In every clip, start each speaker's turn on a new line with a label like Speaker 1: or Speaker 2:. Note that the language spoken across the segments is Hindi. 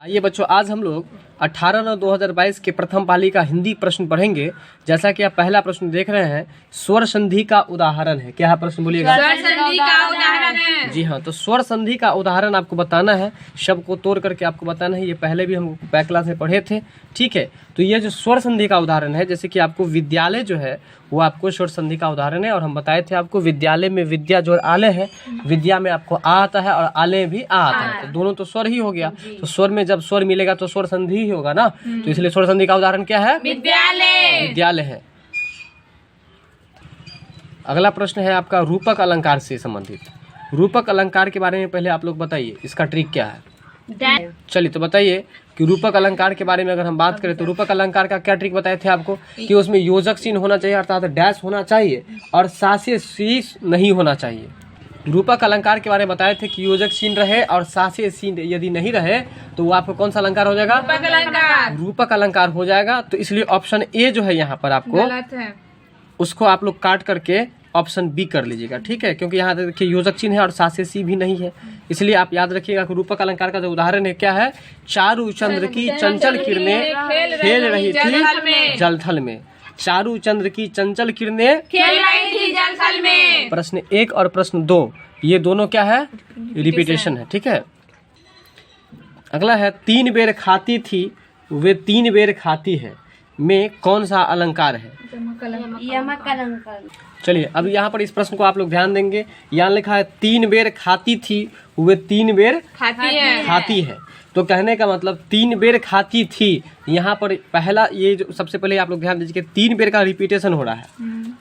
Speaker 1: आइए बच्चों, आज हम लोग 18/9/2022 के प्रथम पाली का हिंदी प्रश्न पढ़ेंगे। जैसा कि आप पहला प्रश्न देख रहे हैं, स्वर संधि का उदाहरण है। क्या है प्रश्न, बोलिएगा।
Speaker 2: स्वर संधि का उदाहरण है।
Speaker 1: जी हाँ, तो स्वर संधि का उदाहरण आपको बताना है, शब्द को तोड़ करके आपको बताना है। ये पहले भी हम बैक क्लास में पढ़े थे, ठीक है। तो ये जो स्वर संधि का उदाहरण है, जैसे कि आपको विद्यालय जो है वो आपको स्वर संधि का उदाहरण है। और हम बताए थे आपको विद्यालय में विद्या जो आलय है, विद्या में आपको आ आता है और आलय भी आ आता है, तो दोनों तो स्वर ही हो गया। तो स्वर में जब स्वर मिलेगा तो स्वर संधि ही होगा ना, तो इसलिए स्वर संधि का उदाहरण क्या है?
Speaker 2: विद्यालय।
Speaker 1: विद्यालय है। अगला प्रश्न है आपका रूपक अलंकार से संबंधित। रूपक अलंकार के बारे में पहले आप लोग बताइए, इसका ट्रिक क्या है। चलिए तो बताइए कि रूपक अलंकार के बारे में अगर हम बात करें तो रूपक अलंकार का क्या ट्रिक बताए थे आपको कि उसमें योजक चिन्ह होना चाहिए, अर्थात डैश होना चाहिए, और सासे शीश नहीं होना चाहिए। रूपक अलंकार के बारे में बताए थे कि योजक चिन्ह रहे और सासे चिन्ह यदि नहीं रहे तो वो आपको कौन सा अलंकार हो जाएगा?
Speaker 2: रूपक अलंकार।
Speaker 1: रूपक अलंकार हो जाएगा। तो इसलिए ऑप्शन ए जो है यहाँ पर आपको
Speaker 2: गलत है,
Speaker 1: उसको आप लोग काट करके ऑप्शन बी कर लीजिएगा, ठीक है। क्योंकि यहाँ देखिए योजक चिन्ह है और सासे सी भी नहीं है, इसलिए आप याद रखिएगा कि रूपक अलंकार का जो उदाहरण है क्या है? चारु चंद्र की चंचल किरणें खेल रही थी जलथल में। चारु चंद्र की चंचल किरणें
Speaker 2: खेल रही थी जलथल में।
Speaker 1: प्रश्न 1 और प्रश्न 2 ये दोनों क्या है? रिपीटेशन है, ठीक है। अगला है 3 बेर खाती थी वे 3 बेर खाती है में कौन सा अलंकार है?
Speaker 3: यमक अलंकार।
Speaker 1: चलिए अब यहाँ पर इस प्रश्न को आप लोग ध्यान देंगे। यहाँ लिखा है 3 बेर खाती थी वे 3 बेर खाती है, तो कहने का मतलब 3 बेर खाती थी। यहाँ पर पहला ये जो सबसे पहले आप लोग ध्यान दीजिए, 3 बेर का रिपीटेशन हो रहा है।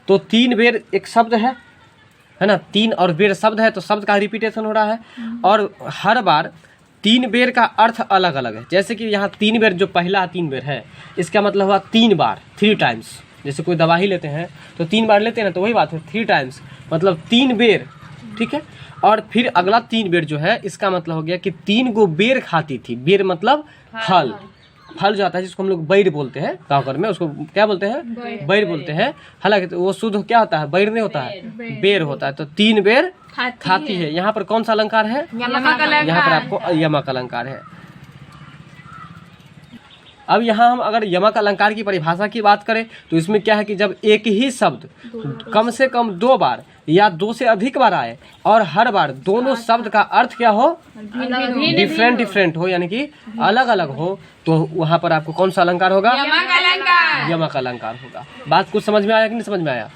Speaker 1: तो 3 बेर एक शब्द है ना, 3 और बेर शब्द है, तो शब्द का रिपीटेशन हो रहा है। और हर बार 3 बेर का अर्थ अलग अलग है। जैसे कि यहाँ 3 बेर जो पहला 3 बेर है, इसका मतलब हुआ 3 बार, 3 टाइम्स। जैसे कोई दवा ही लेते हैं तो 3 बार लेते हैं ना, तो वही बात है 3 टाइम्स, मतलब 3 बेर, ठीक है। और फिर अगला 3 बेर जो है, इसका मतलब हो गया कि 3 गो बेर खाती थी। बेर मतलब फल, फल जो आता है जिसको हम लोग बैर बोलते हैं गाँव घर में, उसको क्या बोलते हैं? बैर बोलते हैं। हालांकि तो वो शुद्ध क्या होता है? बैर नहीं होता है, बेर होता है। तो 3 बेर खाती है। यहाँ पर कौन सा अलंकार है? यहाँ पर आपको यमक अलंकार है। अब यहाँ हम अगर यमक अलंकार की परिभाषा की बात करें तो इसमें क्या है कि जब एक ही शब्द कम से कम 2 बार या 2 से अधिक बार आए और हर बार दोनों शब्द का अर्थ क्या हो? डिफरेंट हो, यानी कि अलग अलग हो, तो वहाँ पर आपको कौन सा अलंकार होगा? यमक अलंकार होगा। बात कुछ समझ में आया कि नहीं समझ में आया?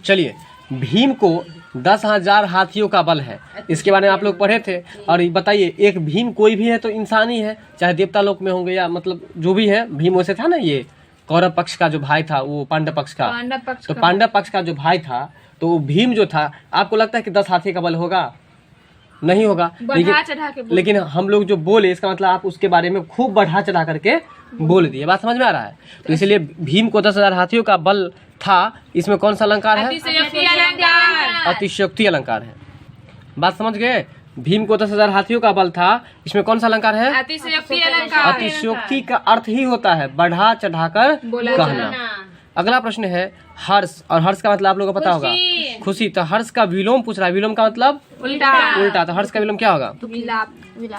Speaker 1: चलिए, भीम को 10,000 हाथियों का बल है, इसके बारे में आप लोग पढ़े थे। और बताइए, एक भीम कोई भी है तो इंसान ही है, चाहे देवता लोक में होंगे या मतलब जो भी है। भीम वैसे था ना, ये कौरव पक्ष का जो भाई था, वो पांडव पक्ष का, तो पांडव पक्ष का जो भाई था, तो भीम जो था, आपको लगता है कि 10 हाथी का बल होगा? नहीं होगा। लेकिन हम लोग जो बोले, इसका मतलब आप उसके बारे में खूब बढ़ा चढ़ा करके बोल दिए। बात समझ में आ रहा है? तो इसलिए भीम को 10,000 हाथियों का बल था। इसमें कौन सा अलंकार है? अतिशयोक्ति अलंकार है। बात समझ गए? भीम को 10,000 हाथियों का बल था, इसमें कौन सा अलंकार है? अतिशयोक्ति का अर्थ ही होता है बढ़ा चढ़ाकर कहना। अगला प्रश्न है हर्ष, और हर्ष का मतलब आप लोगों को पता होगा, खुशी। तो हर्ष का विलोम पूछ रहा है, विलोम का मतलब उल्टा। तो हर्ष का विलोम क्या होगा?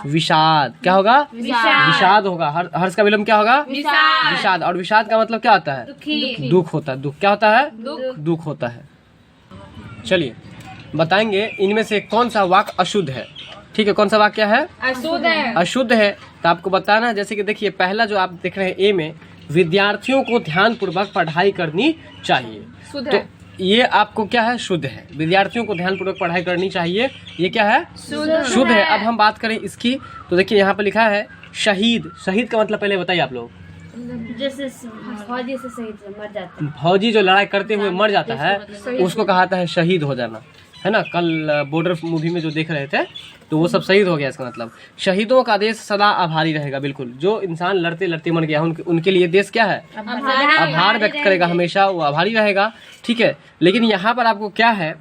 Speaker 1: विषाद। क्या होगा? विषाद होगा। हर्ष का विलोम क्या होगा? विषाद। और विषाद का मतलब क्या होता है? दुख होता है। दुख क्या होता है? दुख होता है। चलिए बताएंगे इनमें से कौन सा वाक्य अशुद्ध है, ठीक है। कौन सा वाक्य है? अशुद्ध है। तो आपको बताना है, जैसे कि देखिए पहला जो आप देख रहे हैं ए में, विद्यार्थियों को ध्यान पूर्वक पढ़ाई करनी चाहिए, तो ये आपको क्या है? शुद्ध है। विद्यार्थियों को ध्यान पूर्वक पढ़ाई करनी चाहिए, ये क्या है? शुद्ध है। अब हम बात करें इसकी, तो देखिए यहाँ पर लिखा है शहीद। शहीद का मतलब पहले बताइए आप लोग।
Speaker 3: जैसे फौजी से शहीद मर जाता है,
Speaker 1: फौजी जो लड़ाई करते हुए मर जाता है उसको कहा है शहीद हो जाना, है ना। कल बॉर्डर मूवी में जो देख रहे थे तो वो सब शहीद हो गया। इसका मतलब शहीदों का देश सदा आभारी रहेगा। बिल्कुल, जो इंसान लड़ते लड़ते मर गया उनके लिए देश क्या है? आभार व्यक्त करेगा, हमेशा वो आभारी रहेगा, ठीक है। लेकिन यहाँ पर आपको क्या है?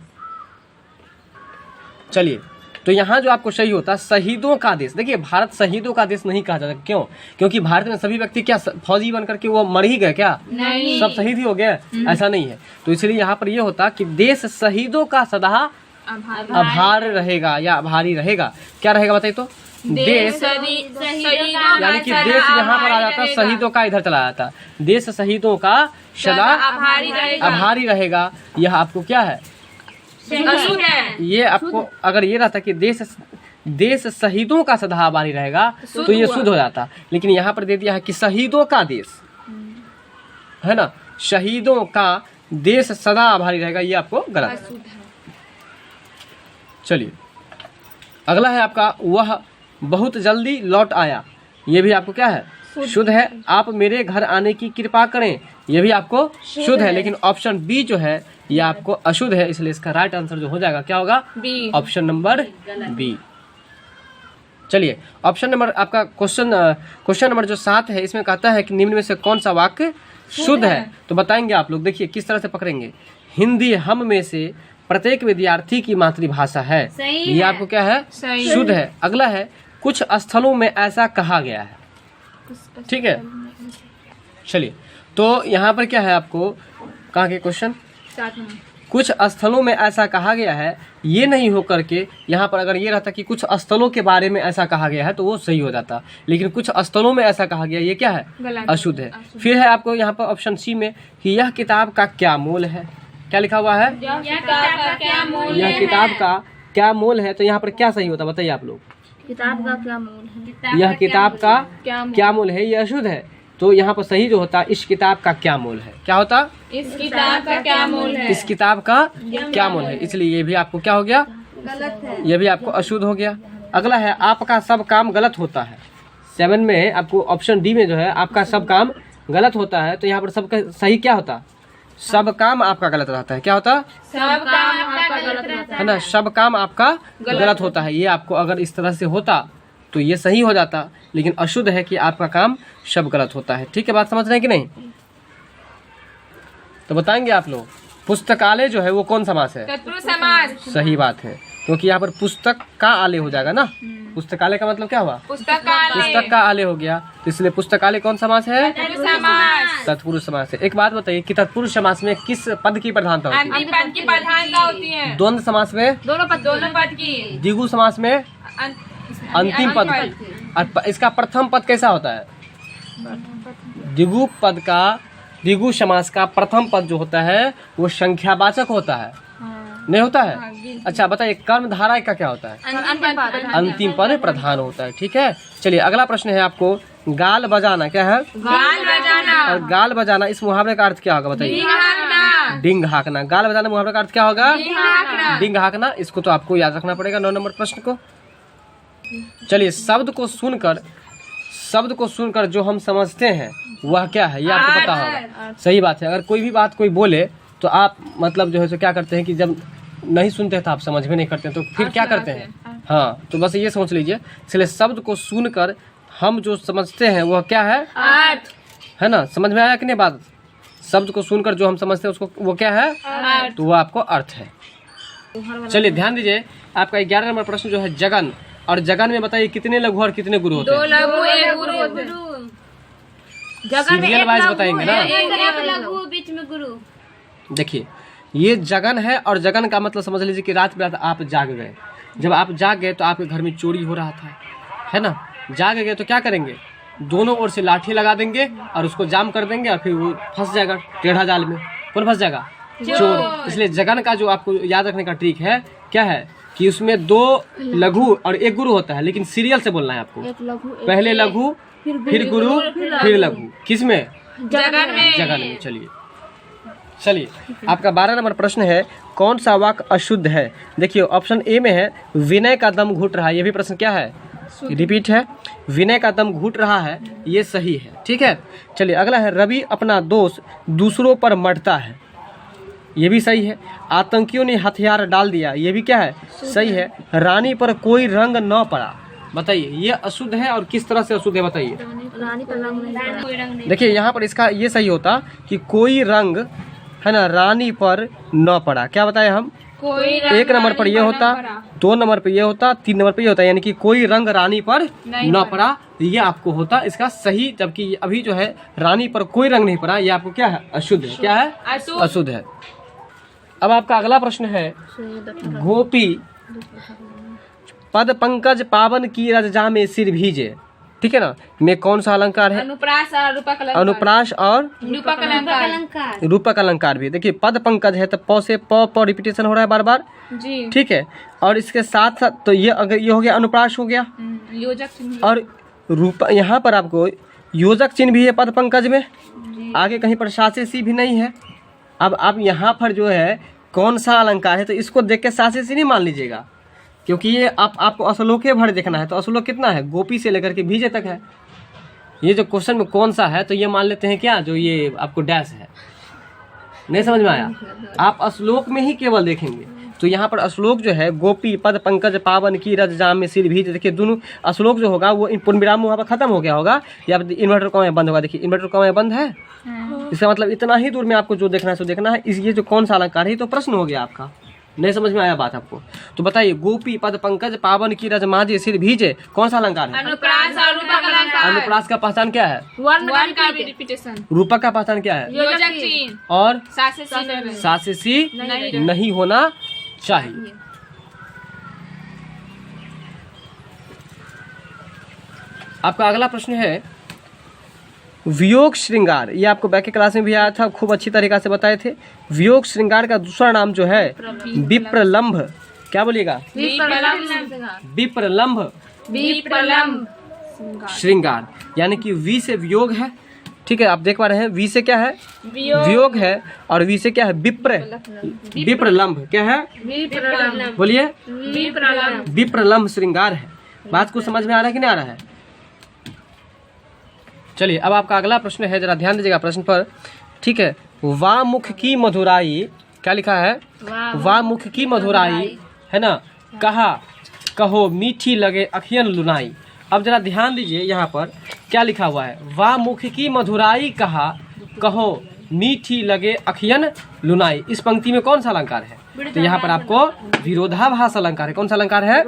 Speaker 1: चलिए, तो यहाँ जो आपको सही होता है शहीदों का देश। देखिए भारत शहीदों का देश नहीं कहा जाता। क्यों? क्योंकि भारत में सभी व्यक्ति क्या फौजी बन करके वो मर ही गए क्या? नहीं। सब शहीद ही हो गए? ऐसा नहीं है। तो इसलिए यहाँ पर ये होता कि देश शहीदों का सदा आभार रहेगा या आभारी रहेगा। क्या रहेगा बताइए तो? देश, यानी कि देश यहाँ पर आ जाता, शहीदों का इधर चला जाता, देश शहीदों का सदा आभारी रहेगा। यह आपको क्या है, ये आपको अगर ये रहता कि देश शहीदों का सदा आभारी रहेगा तो ये शुद्ध हो जाता, लेकिन यहाँ पर दे दिया है कि शहीदों का देश, है ना, शहीदों का देश सदा आभारी रहेगा, ये आपको गलत है। चलिए अगला है आपका वह बहुत जल्दी लौट आया, ये भी आपको क्या है, शुद्ध है। आप मेरे घर आने की कृपा करें, ये भी आपको शुद्ध है, लेकिन ऑप्शन बी जो है ये आपको अशुद्ध है, इसलिए इसका राइट आंसर जो हो जाएगा क्या होगा, ऑप्शन नंबर बी। चलिए ऑप्शन नंबर आपका क्वेश्चन नंबर जो 7 है, इसमें कहता है कि निम्न में से कौन सा वाक्य शुद्ध है, तो बताएंगे आप लोग। देखिए किस तरह से पकड़ेंगे, हिंदी हम में से प्रत्येक विद्यार्थी की मातृभाषा है, ये आपको क्या है, शुद्ध है। अगला है कुछ स्थलों में ऐसा कहा गया है, ठीक है। चलिए तो यहाँ पर क्या है, आपको कहाँ के क्वेश्चन, कुछ स्थलों में ऐसा कहा गया है, ये नहीं हो करके यहाँ पर अगर ये रहता कि कुछ स्थलों के बारे में ऐसा कहा गया है तो वो सही हो जाता, लेकिन कुछ स्थलों में ऐसा कहा गया, ये क्या है, अशुद्ध है। फिर है आपको यहाँ पर ऑप्शन सी में कि यह किताब का क्या मोल है, क्या लिखा हुआ है, यह किताब का क्या मोल है, तो यहाँ पर क्या सही होता बताइए आप लोग,
Speaker 3: किताब का क्या मूल है,
Speaker 1: यह किताब का क्या मोल है, ये अशुद्ध है। तो यहाँ पर सही जो होता इस किताब का क्या मोल है, क्या होता,
Speaker 2: इस किताब का क्या मोल है,
Speaker 1: इस किताब का क्या मोल है, इसलिए ये भी आपको क्या हो गया,
Speaker 3: गलत है,
Speaker 1: ये भी आपको अशुद्ध हो गया। अगला है आपका सब काम गलत होता है, 7 में आपको ऑप्शन डी में जो है आपका सब काम गलत होता है, तो यहाँ पर सबका सही क्या होता, सब काम आपका गलत रहता है, क्या होता,
Speaker 2: सब काम आपका गलत रहता
Speaker 1: है ना, सब काम आपका गलत होता है। ये आपको अगर इस तरह से होता तो ये सही हो जाता, लेकिन अशुद्ध है कि आपका काम सब गलत होता है। ठीक है, बात समझ रहे हैं कि नहीं, तो बताएंगे आप लोग। पुस्तकालय जो है वो कौन समास है,
Speaker 2: तत्पुरुष समास,
Speaker 1: सही बात है, क्योंकि यहाँ पर पुस्तक का आलय हो जाएगा ना, पुस्तकालय का मतलब क्या हुआ,
Speaker 2: पुस्तकालय,
Speaker 1: पुस्तक का आलय हो गया, तो इसलिए पुस्तकालय कौन समास है,
Speaker 2: तत्पुरुष समास,
Speaker 1: तत्पुरुष समास है। एक बात बताइए कि तत्पुरुष समास में किस पद की प्रधानता होती है,
Speaker 2: अंतिम पद की प्रधानता होती है,
Speaker 1: द्वंद्व समास में,
Speaker 2: दोनों पद की,
Speaker 1: द्विगु समास में अंतिम पद की, और इसका प्रथम पद कैसा होता है, द्विगु समास का प्रथम पद जो होता है वो संख्यावाचक होता है, नहीं होता है। अच्छा बताइए कर्मधारय का क्या होता है, अंतिम पद प्रधान होता है। ठीक है, चलिए अगला प्रश्न है आपको, गाल बजाना क्या है,
Speaker 2: गाल बजाना,
Speaker 1: और गाल बजाना इस मुहावरे का अर्थ क्या होगा बताइए, डिंग हाँकना। गाल बजाना मुहावरे का अर्थ क्या होगा, डिंग हाँकना। इसको तो आपको याद रखना पड़ेगा 9 नंबर प्रश्न को। चलिए शब्द को सुनकर जो हम समझते हैं वह क्या है, ये आपको पता होगा। सही बात है, अगर कोई भी बात कोई बोले तो आप मतलब जो है सो क्या करते हैं कि जब नहीं सुनते तो आप समझ में नहीं करते तो फिर क्या करते हैं, हाँ, तो बस ये समझ लीजिए। इसलिए शब्द को सुनकर हम जो समझते हैं वह क्या है,
Speaker 2: अर्थ,
Speaker 1: है ना, समझ में आया कि नहीं बात। शब्द को सुनकर जो हम समझते हैं उसको वो क्या है, तो वो आपको अर्थ है। चलिए ध्यान दीजिए, आपका 11 नंबर प्रश्न जो है जगन, और जगन में बताइए कितने लघु और कितने गुरु होते हैं,
Speaker 2: 2 लघु 1 गुरु होते हैं।
Speaker 1: सीरियल वाइज बताएंगे ना।
Speaker 3: लघु बीच में गुरु।
Speaker 1: देखिए ये जगन है, और जगन का मतलब समझ लीजिए कि रात बिरात आप जाग गए। जब आप जाग गए तो आपके घर में चोरी हो रहा था, है ना, जाग गए तो क्या करेंगे, दोनों ओर से लाठी लगा देंगे और उसको जाम कर देंगे, और फिर वो फंस जाएगा टेढ़ा जाल में। कौन फंस जाएगा, चोर। इसलिए जगन का जो आपको याद रखने का ट्रिक है क्या है कि उसमें 2 लघु और 1 गुरु होता है, लेकिन सीरियल से बोलना है आपको, पहले लघु फिर गुरु फिर लघु, किसमें,
Speaker 2: जगन में।
Speaker 1: जगन में। चलिए आपका 12 नंबर प्रश्न है, कौन सा वाक्य अशुद्ध है। देखिए ऑप्शन ए में है विनय का दम घुट रहा है, ये भी प्रश्न क्या है, रिपीट है, विनय का दम घुट रहा है, ये सही है। ठीक है, चलिए अगला है रवि अपना दोष दूसरों पर मढ़ता है, ये भी सही है। आतंकियों ने हथियार डाल दिया, ये भी क्या है, सही है। रानी पर कोई रंग न पड़ा, बताइए ये अशुद्ध है और किस तरह से अशुद्ध है बताइए।
Speaker 3: रानी पर रंग नहीं,
Speaker 1: देखिए यहाँ पर इसका ये सही होता कि कोई रंग, है ना, रानी पर न पड़ा। क्या बताए हम,
Speaker 2: कोई
Speaker 1: 1 नंबर पर ये होता, 2 नंबर पर ये होता, 3 नंबर पर ये होता, यानी कि कोई रंग रानी पर न पड़ा, ये आपको होता इसका सही। जबकि अभी जो है रानी पर कोई रंग नहीं पड़ा, ये आपको क्या है, अशुद्ध है। क्या है, अशुद्ध है। अब आपका अगला प्रश्न है, गोपी पद पंकज पावन की रजजा में सिर भीजे, ठीक है ना, में कौन सा अलंकार है?
Speaker 2: अनुप्रास और रूपक अलंकार।
Speaker 1: अनुप्रास और
Speaker 2: रूपक अलंकार।
Speaker 3: अलंकार।
Speaker 1: रूपक अलंकार भी। देखिए पद पंकज है तो प से प रिपीटेशन हो रहा है बार बार,
Speaker 2: जी,
Speaker 1: ठीक है, और इसके साथ साथ तो ये अगर ये हो गया अनुप्रास हो गया,
Speaker 2: योजक चिन्ह।
Speaker 1: और रूप यहाँ पर आपको योजक चिन्ह भी है पद पंकज में, आगे कहीं पर सासे सी भी नहीं है। अब आप यहाँ पर जो है कौन सा अलंकार है तो इसको देख के सासे सी नहीं मान लीजिएगा, क्योंकि ये आपको अश्लोके भर देखना है। तो अश्लोक कितना है? गोपी से लेकर के भीजे तक है। ये जो क्वेश्चन में कौन सा है तो ये मान लेते हैं क्या, जो ये आपको डैश है। नहीं समझ में आया? आप अश्लोक में ही केवल देखेंगे तो यहाँ पर अश्लोक जो है गोपी पद पंकज पावन की रज जाम में सिर भीज, देखिए दोनों अश्लोक जो होगा वो पूर्ण विराम वहाँ पर खत्म हो गया होगा, या इन्वर्टर कॉमा बंद होगा। देखिए इन्वर्टर कॉमा बंद है, इसका मतलब इतना ही दूर में आपको जो देखना है सो देखना है। ये जो कौन सा अलंकार है तो प्रश्न हो गया आपका। नहीं समझ में आया बात आपको? तो बताइए गोपी पद पंकज पावन की रज माजे सिर भीजे कौन सा अलंकार है?
Speaker 2: अनुप्रास और रूपक अलंकार।
Speaker 1: अनुप्रास का पहचान क्या है?
Speaker 2: वर्ण का भी रिपीटेशन।
Speaker 1: रूपक का पहचान क्या है?
Speaker 2: योजक चिन्ह
Speaker 1: और
Speaker 2: सासे सी
Speaker 1: सासे सी नहीं होना चाहिए। आपका अगला प्रश्न है वियोग श्रृंगार। ये आपको बैक की क्लास में भी आया था, खूब अच्छी तरीका से बताए थे। वियोग श्रृंगार का दूसरा नाम जो है विप्रलंभ। क्या बोलिएगा? विप्रलंभ श्रृंगार, यानी कि वी से वियोग है, ठीक है, आप देख पा रहे हैं। वी से क्या है? वियोग है, और वी से क्या है? विप्रलंभ। क्या है? बोलिए। विप्रलंभ श्रृंगार है। बात को समझ में आ रहा है कि नहीं आ रहा है? चलिए अब आपका अगला प्रश्न है, जरा ध्यान दीजिएगा प्रश्न पर, ठीक है। वाह मुख की मधुराई, क्या लिखा है? वाह मुख की मधुराई, है ना, कहा कहो मीठी लगे अखियन लुनाई। अब जरा ध्यान दीजिए यहाँ पर क्या लिखा हुआ है? वाह मुख की मधुराई कहा कहो मीठी लगे अखियन लुनाई। इस पंक्ति में कौन सा अलंकार है? तो यहाँ पर आपको विरोधाभास अलंकार है। कौन सा अलंकार है?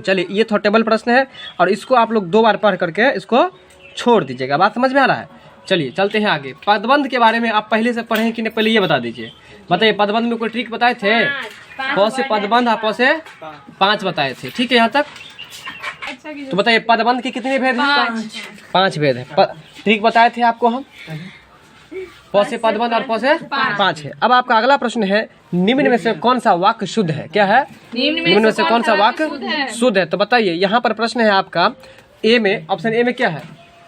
Speaker 1: चलिए ये थोड़ा टेबल प्रश्न है, और इसको आप लोग 2 बार पढ़ करके इसको छोड़ दीजिएगा। बात समझ में आ रहा है? चलिए चलते हैं आगे। पदबंध के बारे में आप पहले से पढ़े कि नहीं, पहले ये बता दीजिए। बताइए पदबंध में कोई ट्रिक बताए थे? प से पदबंध, आप से 5 बताए थे, ठीक है यहाँ तक। तो बताइए पदबंध के कितने भेद हैं? 5 भेद है। ट्रिक बताए थे आपको हम, प से पदबंध और प से 5 है। अब आपका अगला प्रश्न है निम्न में से कौन सा वाक्य शुद्ध है? क्या है? निम्न में से कौन सा वाक्य शुद्ध है? तो बताइए यहाँ पर प्रश्न है आपका ए में, ऑप्शन ए में क्या है?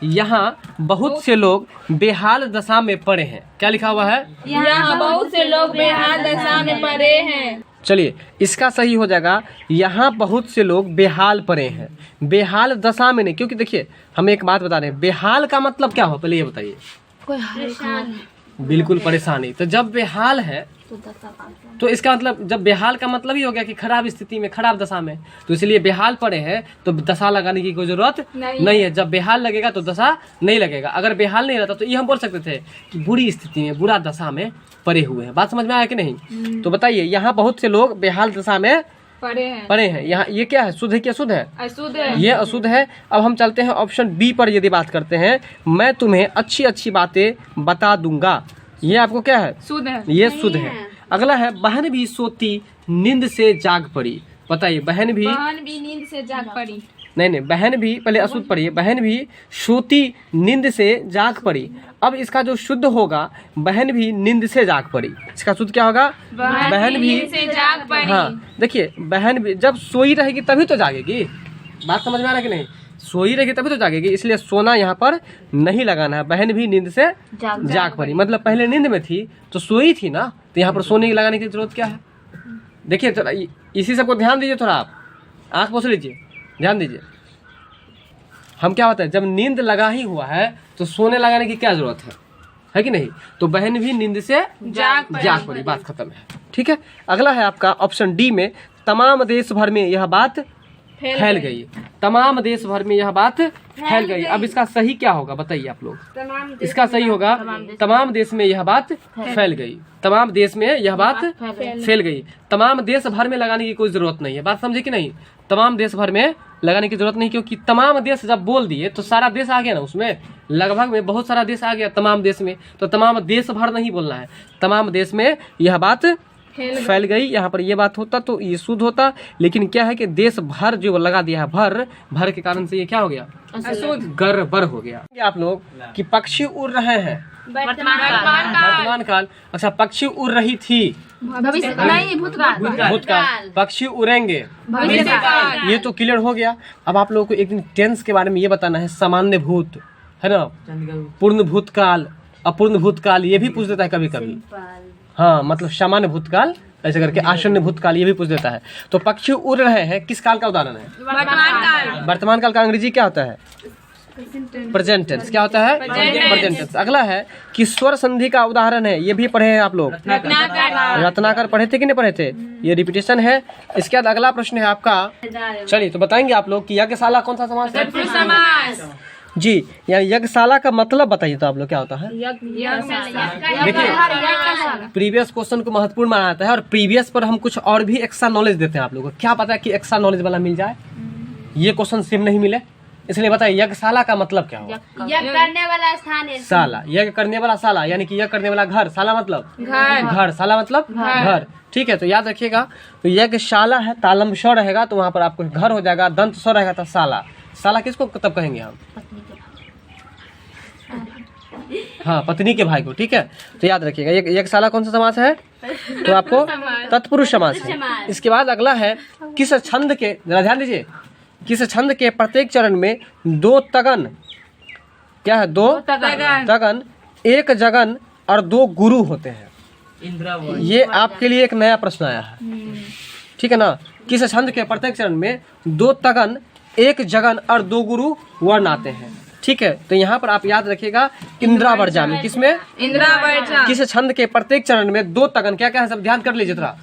Speaker 1: यहाँ बहुत से लोग बेहाल दशा में पड़े हैं। क्या लिखा हुआ है?
Speaker 2: यहाँ बहुत से लोग बेहाल दशा में पड़े हैं।
Speaker 1: चलिए इसका सही हो जाएगा यहाँ बहुत से लोग बेहाल पड़े हैं। बेहाल दशा में नहीं, क्योंकि देखिए हम एक बात बता रहे हैं, बेहाल का मतलब क्या हो पहले ये बताइए। बिल्कुल परेशानी। तो जब बेहाल है तो इसका मतलब, जब बेहाल का मतलब ही हो गया कि खराब स्थिति में, खराब दशा में, तो इसलिए बेहाल पड़े हैं तो दशा लगाने की कोई जरूरत नहीं है। जब बेहाल लगेगा तो दशा नहीं लगेगा। अगर बेहाल नहीं रहता तो ये हम बोल सकते थे कि बुरी स्थिति में, बुरा दशा में पड़े हुए हैं। बात समझ में आया कि नहीं? तो बताइए यहाँ बहुत से लोग बेहाल दशा में पड़े हैं। यहाँ ये क्या है? शुद्ध है कि अशुद्ध है?
Speaker 2: अशुद्ध है।
Speaker 1: ये अशुद्ध है। अब हम चलते हैं ऑप्शन बी पर। यदि बात करते हैं, मैं तुम्हें अच्छी अच्छी बातें बता दूंगा, ये आपको क्या है?
Speaker 2: शुद्ध है।
Speaker 1: ये शुद्ध है। अगला है बहन भी सोती नींद से जाग पड़ी। बताइए बहन भी
Speaker 2: नींद से जाग पड़ी।
Speaker 1: नहीं, बहन भी पहले अशुद्ध पढ़िए। बहन भी सोती नींद से जाग पड़ी। अब इसका जो शुद्ध होगा, बहन भी नींद से जाग पड़ी, इसका शुद्ध क्या होगा? बहन भी
Speaker 2: से जाग पड़ी।
Speaker 1: हाँ देखिए, बहन भी जब सोई रहेगी तभी तो जागेगी। बात समझ में आ रहा है कि नहीं? सोई रहेगी तभी तो जागेगी, इसलिए सोना यहाँ पर नहीं लगाना है। बहन भी नींद से जाग पड़ी मतलब पहले नींद में थी तो सोई थी ना, तो यहाँ पर सोने की लगाने की जरूरत क्या है? देखिए थोड़ा इसी सबको ध्यान दीजिए, थोड़ा आप आँख पोछ लीजिए, ध्यान दीजिए। हम क्या होता है, जब नींद लगा ही हुआ है तो सोने लगाने की क्या जरूरत है कि नहीं? तो बहन भी नींद से जाग पड़ी, बात खत्म है। ठीक है, अगला है आपका ऑप्शन डी में, तमाम देश भर में यह बात फैल गई। तमाम देश भर में यह बात फैल गई। अब इसका सही क्या होगा बताइए आप लोग? इसका सही होगा तमाम देश में यह बात फैल गई। तमाम देश में यह बात फैल गई। तमाम देश भर में लगाने की कोई जरूरत नहीं है। बात समझे कि नहीं? तमाम देश भर में लगाने की जरूरत नहीं, क्योंकि तमाम देश जब बोल दिए तो सारा देश आ गया ना, उसमें लगभग में बहुत सारा देश आ गया तमाम देश में, तो तमाम देश भर नहीं बोलना है। तमाम देश में यह बात फैल गई, यहाँ पर ये बात होता तो ये शुद्ध होता, लेकिन क्या है कि देश भर जो लगा दिया है, भर के कारण से ये क्या हो गया, गड़बड़ हो गया। आप लोग कि पक्षी उड़ रहे हैं, वर्तमान काल। अच्छा, पक्षी उड़ रही थी,
Speaker 2: नहीं,
Speaker 1: भूतकाल। पक्षी उड़ेंगे, ये तो क्लियर हो गया। अब आप लोगों को एक दिन टेंस के बारे में ये बताना है, सामान्य भूत है ना, पूर्ण भूतकाल, अपूर्ण भूतकाल, ये भी पूछ देता है कभी कभी। हाँ, मतलब सामान्य भूतकाल ऐसे करके, आसन्न भूतकाल ये भी पूछ देता है। तो पक्षी उड़ रहे हैं किस काल का उदाहरण है? वर्तमान काल का अंग्रेजी क्या होता है? Present tense. क्या होता है? Present tense. अगला है कि स्वर संधि का उदाहरण है, ये भी पढ़े हैं आप लोग, रत्नाकर पढ़े थे कि नहीं पढ़े थे? ये रिपीटेशन है। इसके बाद अगला प्रश्न है आपका, चलिए तो बताएंगे आप लोग कि यज्ञशाला कौन सा समास है? जी, यानी यज्ञशाला का मतलब बताइए तो आप लोग क्या होता है? देखिए, प्रीवियस क्वेश्चन को महत्वपूर्ण माना जाता है और प्रीवियस पर हम कुछ और भी एक्स्ट्रा नॉलेज देते हैं आप लोगों को। क्या पता है कि एक्स्ट्रा नॉलेज वाला मिल जाए, ये क्वेश्चन सेम नहीं मिले, इसलिए बताइए यज्ञशाला का मतलब क्या होगा?
Speaker 3: यज्ञ करने वाला स्थान है।
Speaker 1: शाला, यज्ञ करने वाला शाला, यानी कि यज्ञ करने वाला घर। शाला मतलब घर, शाला मतलब घर। ठीक है, तो याद रखिएगा, तो यज्ञशाला है, तालम स्व रहेगा तो वहाँ पर आपको घर हो जाएगा, दंत स्व रहेगा तो शाला। शाला किसको तब कहेंगे हम? हाँ, पत्नी के भाई को। ठीक है, तो याद रखिएगा यज्ञशाला कौन सा समास है? तो आपको तत्पुरुष समास है। इसके बाद अगला है, किस छंद के, जरा ध्यान दीजिए, किस छंद के प्रत्येक चरण में दो तगन, क्या है? दो तगन, एक जगन और दो गुरु होते हैं। ये आपके लिए एक नया प्रश्न आया है, ठीक है ना? किस छंद के प्रत्येक चरण में दो तगन, एक जगन और दो गुरु वर्ण आते हैं। ठीक है, तो यहाँ पर आप याद रखिएगा इंद्रावर्जा में, किसमें? इंद्रावर्जा। किस छंद के प्रत्येक चरण में दो तगन, क्या क्या है सब ध्यान कर लीजिए थोड़ा।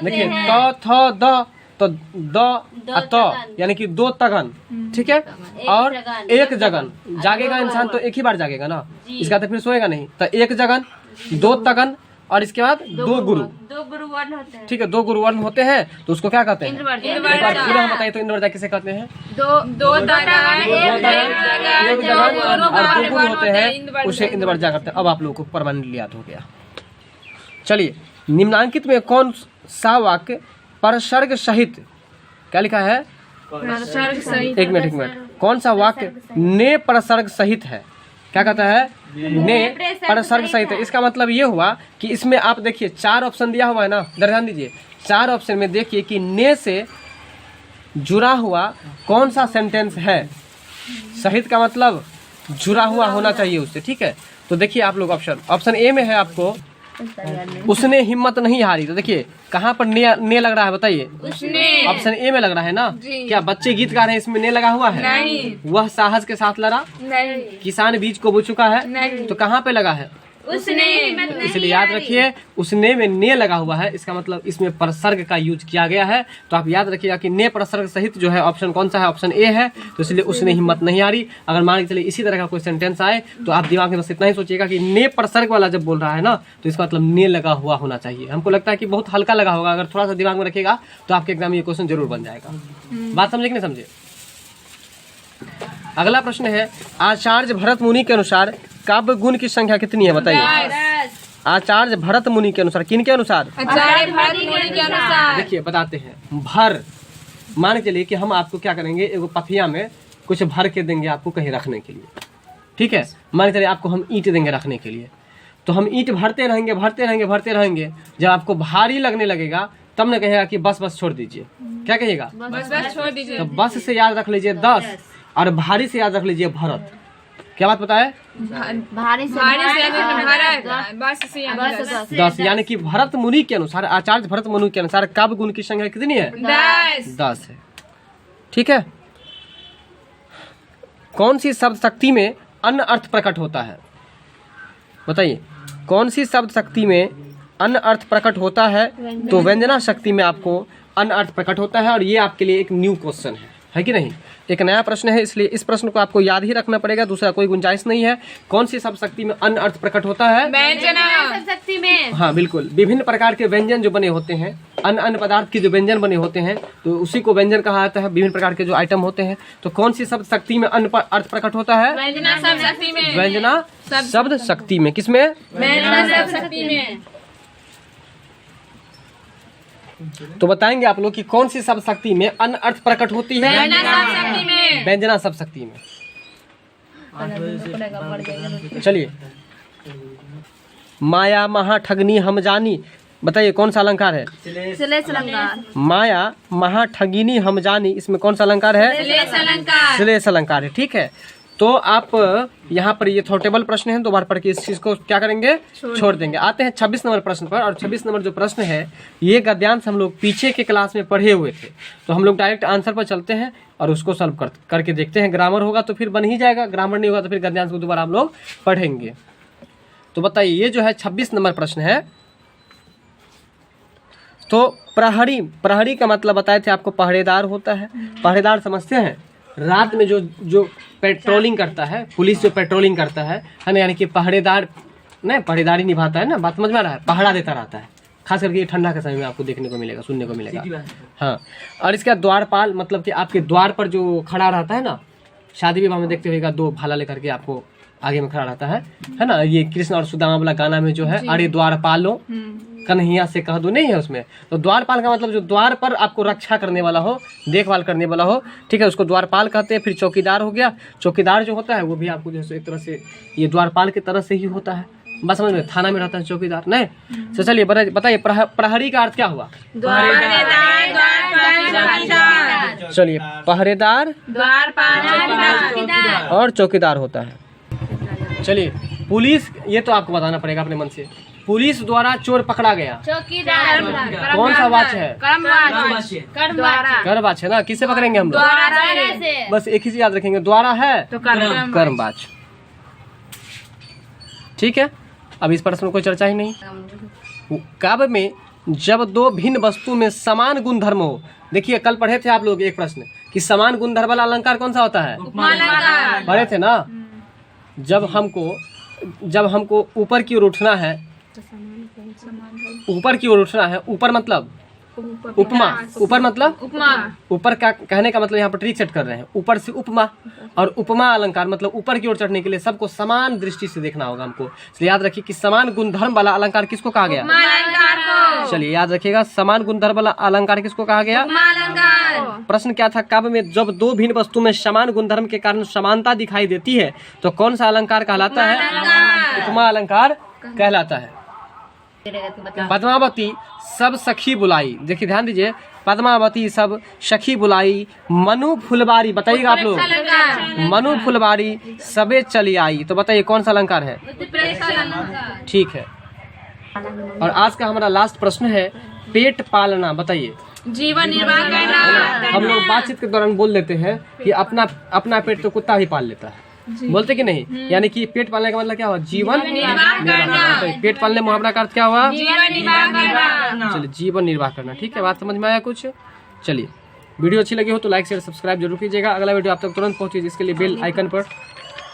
Speaker 1: देखिए, त थ द, तो द यानी कि दो तगन, ठीक है, और एक जगन। जागेगा इंसान तो एक ही बार जागेगा ना, इसका तो फिर सोएगा नहीं। तो एक जगन, दो तगन और इसके बाद दो गुरु वर्ण होते हैं। ठीक है, दो गुरु वर्ण होते हैं, तो उसको क्या कहते हैं? पूरा हम बताइए तो इंद्रवर्जा किसे कहते हैं? दो तगन और दो गुरु होते हैं, उसे इंद्रवर्जा करते हैं। अब आप लोगों को परमानेंटली याद हो गया। चलिए, निम्नांकित में कौन सा वाक्य परसर्ग सहित, क्या लिखा है? एक मिनट, कौन सा वाक्य ने परसर्ग सहित है? क्या कहता है? ने परसर्ग सहित है। इसका मतलब ये हुआ कि इसमें आप देखिए 4 ऑप्शन दिया हुआ है ना, ध्यान दीजिए। 4 ऑप्शन में देखिए कि ने से जुड़ा हुआ कौन सा सेंटेंस है। सहित का मतलब जुड़ा हुआ होना चाहिए उससे। ठीक है, तो देखिए आप लोग ऑप्शन ए में है आपको, उसने हिम्मत नहीं हारी। तो देखिए कहाँ पर ने लग रहा है बताइए? ऑप्शन ए में लग रहा है ना। क्या बच्चे गीत गा रहे हैं, इसमें ने लगा हुआ है? नहीं। वह साहस के साथ लड़ा? नहीं। किसान बीज को बो चुका है? नहीं। तो कहाँ पे लगा है? उसने। इसलिए याद रखिए, उसने में ने लगा हुआ है, इसका मतलब इसमें परसर्ग का यूज किया गया है। तो आप याद रखिएगा कि ने परसर्ग सहित जो है ऑप्शन कौन सा है? ऑप्शन ए है। तो इसलिए उसने हिम्मत नहीं हारी। अगर मान के चलिए इसी तरह का कोई सेंटेंस आए तो आप दिमाग में बस इतना ही सोचिएगा कि ने परसर्ग वाला जब बोल रहा है ना, तो इसका मतलब ने लगा हुआ होना चाहिए। हमको लगता है कि बहुत हल्का लगा होगा, अगर थोड़ा सा दिमाग में रखेगा तो आपके एग्जाम में ये क्वेश्चन जरूर बन जाएगा। बात समझे कि नहीं समझे? अगला प्रश्न है, आचार्य भरत मुनि के अनुसार काव्य गुण की संख्या कितनी है बताइए? आचार्य भरत मुनि के अनुसार, किन के अनुसार? आचार्य भरत मुनि के अनुसार। देखिए बताते हैं। भर, मान के लिए कि हम आपको क्या करेंगे, एक पथिया में कुछ भर के देंगे आपको कहीं रखने के लिए। ठीक है, मान के चलिए आपको हम ईंट देंगे रखने के लिए, तो हम ईंट भरते रहेंगे भरते रहेंगे भरते रहेंगे। जब आपको भारी लगने लगेगा तब न कहेगा कि बस बस छोड़ दीजिए। क्या कहिएगा? बस बस छोड़ दीजिए। तो बस से याद रख लीजिए 10 और भारी से याद रख लीजिए भरत। क्या बात पता है?
Speaker 2: भारी से भरत
Speaker 1: 10, यानी कि भरत मुनि के अनुसार, आचार्य भरत मुनि के अनुसार काव्य गुण की संख्या कितनी है? 10 है। ठीक है, कौन सी शब्द शक्ति में अन्य अर्थ प्रकट होता है बताइए? कौन सी शब्द शक्ति में अन्य अर्थ प्रकट होता है? तो व्यंजना शक्ति में आपको अन्य अर्थ प्रकट होता है। और ये आपके लिए एक न्यू क्वेश्चन है कि नहीं। एक नया प्रश्न है, इसलिए इस प्रश्न को आपको याद ही रखना पड़ेगा, दूसरा कोई गुंजाइश नहीं है। कौन सी शब्द शक्ति में अन्न अर्थ प्रकट होता है?
Speaker 2: व्यंजना
Speaker 3: शक्ति में।
Speaker 1: हाँ बिल्कुल, विभिन्न प्रकार के व्यंजन जो बने होते हैं, अन्य पदार्थ के जो व्यंजन बने होते हैं तो उसी को व्यंजन कहा जाता है। विभिन्न प्रकार के जो आइटम होते हैं, तो कौन सी शब्द शक्ति में अन्न अर्थ प्रकट होता है?
Speaker 2: व्यंजना शब्द शक्ति में।
Speaker 1: व्यंजना शब्द शक्ति में। किसमें?
Speaker 2: व्यंजना शब्द शक्ति में।
Speaker 1: तो बताएंगे आप लोग कि कौन सी शब्द शक्ति में अन्न अर्थ प्रकट होती है?
Speaker 2: व्यंजना शब्द शक्ति में।
Speaker 1: व्यंजना शब्द शक्ति में। चलिए, माया महा ठगनी हम जानी, बताइए कौन सा अलंकार है?
Speaker 3: श्लेष अलंकार।
Speaker 1: माया महा ठगिनी हम जानी, इसमें कौन सा अलंकार है?
Speaker 2: श्लेष अलंकार।
Speaker 1: श्लेष अलंकार है। ठीक है, तो आप यहाँ पर ये थोटेबल प्रश्न है, 2 बार पढ़ के इस चीज को क्या करेंगे? छोड़ देंगे। आते हैं 26 नंबर प्रश्न पर। और 26 नंबर जो प्रश्न है ये गद्यांश हम लोग पीछे के क्लास में पढ़े हुए थे, तो हम लोग डायरेक्ट आंसर पर चलते हैं और उसको सॉल्व करके देखते हैं। ग्रामर होगा तो फिर बन ही जाएगा, ग्रामर नहीं होगा तो फिर गद्यांश को दोबारा हम लोग पढ़ेंगे। तो बताइए, ये जो है 26 नंबर प्रश्न है। तो प्रहरी का मतलब बताए थे आपको, पहरेदार होता है। पहरेदार समझते हैं? रात में जो पेट्रोलिंग करता है, पुलिस जो पेट्रोलिंग करता है ना, यानी कि पहरेदार नहीं, पहरेदारी निभाता है ना, बात समझ में आ रहा है? पहरा देता रहता है, खास करके ये ठंडा के समय में आपको देखने को मिलेगा, सुनने को मिलेगा। हाँ, और इसका द्वारपाल मतलब कि आपके द्वार पर जो खड़ा रहता है ना, शादी विवाह में देखते होगा 2 भाला लेकर के आपको आगे में खड़ा रहता है ना। ये कृष्ण और सुदामा वाला गाना में जो है, अरे द्वारपालो कन्हैया से कह दो, नहीं है उसमें। तो द्वारपाल का मतलब जो द्वार पर आपको रक्षा करने वाला हो, देखभाल करने वाला हो, ठीक है, उसको द्वारपाल कहते हैं। फिर चौकीदार हो गया। चौकीदार जो होता है वो भी आपको जैसे एक तरह से ये द्वारपाल की तरह से ही होता है, बस समझ में, थाना में रहता है चौकीदार, नहीं। तो चलिए बताइए, प्रहरी का अर्थ क्या हुआ? चलिए, पहरेदार और चौकीदार होता है। चलिए, पुलिस, ये तो आपको बताना पड़ेगा अपने मन से। पुलिस द्वारा चोर पकड़ा गया,
Speaker 3: चौकीदार।
Speaker 1: कौन सा वाच है? कर्मवाच है ना। किससे पकड़ेंगे हम लोग? बस एक ही चीज याद रखेंगे, द्वारा है तो कर्मवाच। ठीक है, अब इस प्रश्न में कोई चर्चा ही नहीं। काव्य में जब 2 भिन्न वस्तु में समान गुणधर्म हो, देखिए कल पढ़े थे आप लोग एक प्रश्न कि समान गुणधर्म वाला अलंकार कौन सा होता है? पढ़े थे ना। जब हमको ऊपर की ओर उठना है, ऊपर की ओर उठना है, ऊपर मतलब उपमा, ऊपर मतलब
Speaker 2: उपमा,
Speaker 1: ऊपर का कहने का मतलब यहाँ पर ट्रिक सेट कर रहे हैं, ऊपर से उपमा। और उपमा अलंकार मतलब ऊपर की ओर चढ़ने के लिए सबको समान दृष्टि से देखना होगा हमको। इसलिए याद रखिए कि समान गुणधर्म वाला अलंकार किसको कहा गया? चलिए याद रखिएगा, समान गुणधर्म वाला अलंकार किसको कहा गया? प्रश्न क्या था? काव्य में जब 2 भिन्न वस्तु में समान गुणधर्म के कारण समानता दिखाई देती है तो कौन सा अलंकार कहलाता है? उपमा अलंकार कहलाता है। पद्मावती सब सखी बुलाई, देखिए ध्यान दीजिए, पद्मावती सब सखी बुलाई, मनु फुलबारी, बताइएगा आप लोग, मनु फुलबारी सबे चली आई। तो बताइए कौन सा अलंकार है? ठीक है। और आज का हमारा लास्ट प्रश्न है, पेट पालना, बताइए।
Speaker 2: जीवन निर्वाह करना।
Speaker 1: हम लोग बातचीत के दौरान बोल लेते हैं कि अपना पेट तो कुत्ता ही पाल लेता है, बोलते कि नहीं? यानी कि पेट पालने का मतलब क्या हुआ? जीवन निर्वाह करना। पेट पालने मुहावरा का अर्थ क्या हुआ?
Speaker 2: जीवन निर्वाह करना।
Speaker 1: चलिए, जीवन निर्वाह करना। ठीक है, बात समझ में आया कुछ? चलिए, वीडियो अच्छी लगी हो तो लाइक शेयर सब्सक्राइब जरूर कीजिएगा। अगला वीडियो आप तक तुरंत पहुंचे, इसके लिए बेल आइकन पर